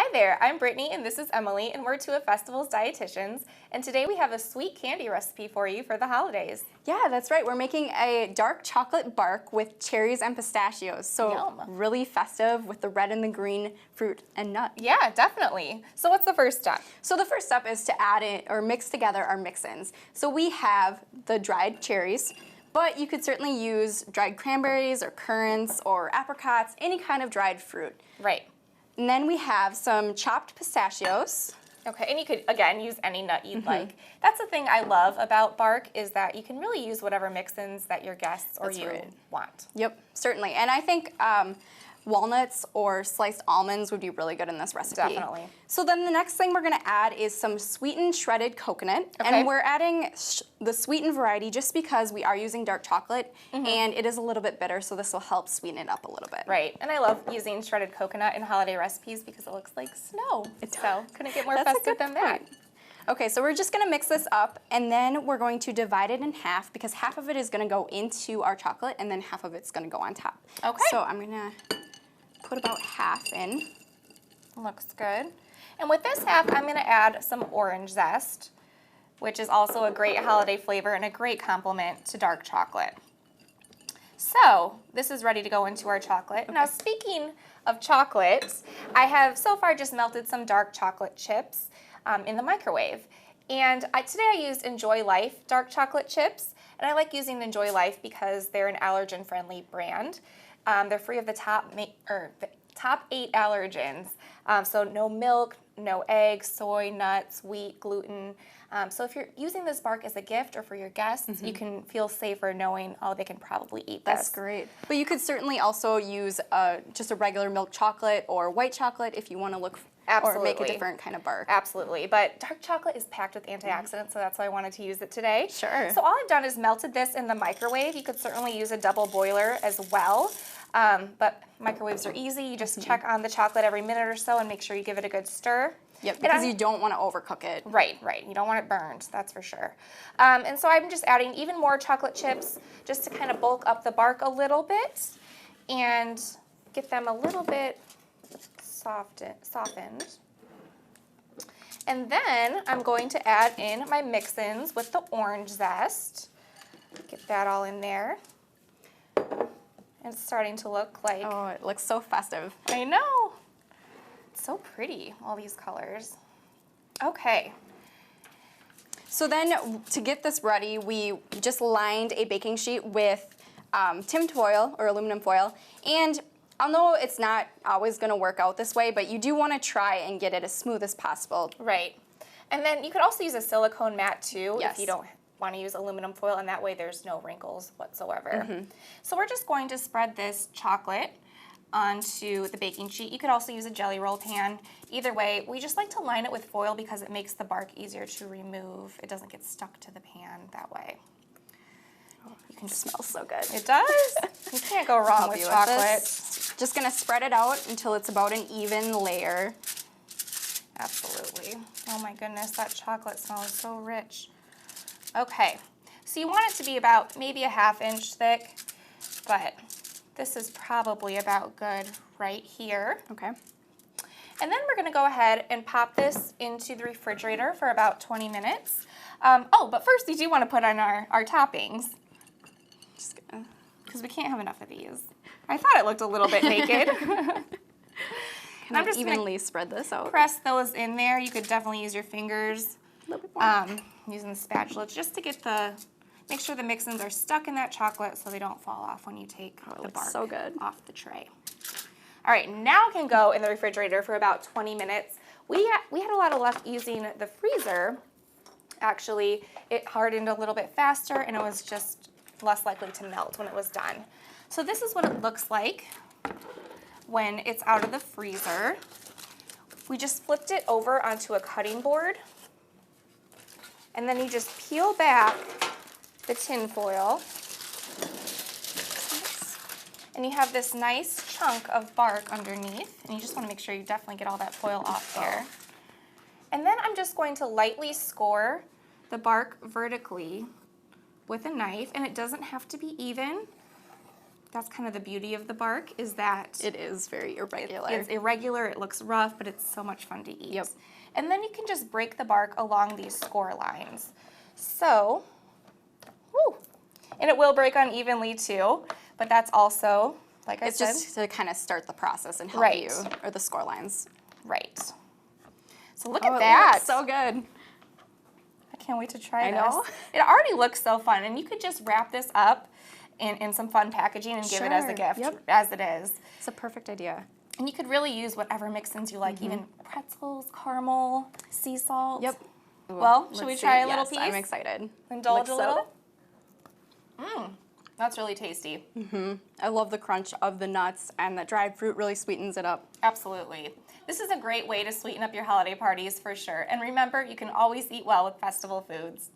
Hi there, I'm Brittany and this is Emily and we're two of Festival's dietitians, and today we have a sweet candy recipe for you for the holidays. Yeah, that's right. We're making a dark chocolate bark with cherries and pistachios. So Yum. really festive with the red and the green fruit and nut. Yeah, definitely. So what's the first step? So the first step is to add in or mix together our mix-ins. So we have the dried cherries, but you could certainly use dried cranberries or currants or apricots, any kind of dried fruit. Right. And then we have some chopped pistachios. Okay, and you could, again, use any nut you'd like. That's the thing I love about bark is that you can really use whatever mix-ins that your guests or you want. Yep, certainly. And I think walnuts or sliced almonds would be really good in this recipe. Definitely. So then the next thing we're going to add is some sweetened shredded coconut. Okay. And we're adding the sweetened variety just because we are using dark chocolate and it is a little bit bitter, so this will help sweeten it up a little bit. Right, and I love using shredded coconut in holiday recipes because it looks like snow. So couldn't get more festive than that. Okay, so we're just gonna mix this up and then we're going to divide it in half because half of it is gonna go into our chocolate and then half of it's gonna go on top. Okay. So I'm gonna put about half in. Looks good. And with this half, I'm gonna add some orange zest, which is also a great holiday flavor and a great complement to dark chocolate. So this is ready to go into our chocolate. Okay. Now speaking of chocolates, I have so far just melted some dark chocolate chips in the microwave. And today I used Enjoy Life dark chocolate chips. And I like using Enjoy Life because they're an allergen-friendly brand. They're free of the top 8 allergens. So no milk, no eggs, soy, nuts, wheat, gluten. So if you're using this bark as a gift or for your guests, you can feel safer knowing, oh, they can probably eat this. That's great. But you could certainly also use just a regular milk chocolate or white chocolate if you want to look or make a different kind of bark. Absolutely. But dark chocolate is packed with antioxidants, so that's why I wanted to use it today. Sure. So all I've done is melted this in the microwave. You could certainly use a double boiler as well. But microwaves are easy. You just check on the chocolate every minute or so and make sure you give it a good stir. Yep, because you don't want to overcook it. Right. You don't want it burned, that's for sure. And so I'm just adding even more chocolate chips just to kind of bulk up the bark a little bit and get them a little bit softened. And then I'm going to add in my mix-ins with the orange zest. Get that all in there. And it's starting to look like... Oh, it looks so festive. I know. It's so pretty, all these colors. Okay. So then to get this ready, we just lined a baking sheet with tinfoil foil or aluminum foil. And although it's not always going to work out this way, but you do want to try and get it as smooth as possible. Right. And then you could also use a silicone mat too Yes. if you don't want to use aluminum foil, and that way there's no wrinkles whatsoever. So we're just going to spread this chocolate onto the baking sheet. You could also use a jelly roll pan. Either way, we just like to line it with foil because it makes the bark easier to remove. It doesn't get stuck to the pan that way. You can just Smells so good. It does. You can't go wrong with chocolate. Just gonna spread it out until it's about an even layer. Absolutely. Oh my goodness, that chocolate smell is so rich. Okay, so you want it to be about maybe a ½ inch thick, but this is probably about good right here. Okay. And then we're gonna go ahead and pop this into the refrigerator for about 20 minutes. But first we do wanna put on our toppings. Just gonna... Because we can't have enough of these. I thought it looked a little bit naked. And I'm just evenly spread this out. Press those in there. You could definitely use your fingers. A little bit more. Using the spatula just to get make sure the mix-ins are stuck in that chocolate so they don't fall off when you take the bark so good. off the tray. All right, now it can go in the refrigerator for about 20 minutes. We had a lot of luck using the freezer. Actually, it hardened a little bit faster and it was just less likely to melt when it was done. So this is what it looks like when it's out of the freezer. We just flipped it over onto a cutting board. And then you just peel back the tin foil. And you have this nice chunk of bark underneath. And you just want to make sure you definitely get all that foil off there. And then I'm just going to lightly score the bark vertically with a knife. And it doesn't have to be even. That's kind of the beauty of the bark, is that It is very irregular. it's irregular, it looks rough, but it's so much fun to eat. Yep. And then you can just break the bark along these score lines. So, woo, and it will break unevenly too, but that's also, like I said. It's just to kind of start the process and help Right. you, or the score lines. Right. So look Oh, at it that. looks so good. I can't wait to try I this. know. It already looks so fun, and you could just wrap this up in some fun packaging and give it as a Sure. gift, Yep. as it is. It's a perfect idea. And you could really use whatever mix-ins you like, even pretzels, caramel, sea salt. Yep. Well, should we Let's try see. a little Yes, piece? I'm excited. Indulge Looks a so- little? That's really tasty. I love the crunch of the nuts, and the dried fruit really sweetens it up. Absolutely. This is a great way to sweeten up your holiday parties for sure. And remember, you can always eat well with festival foods.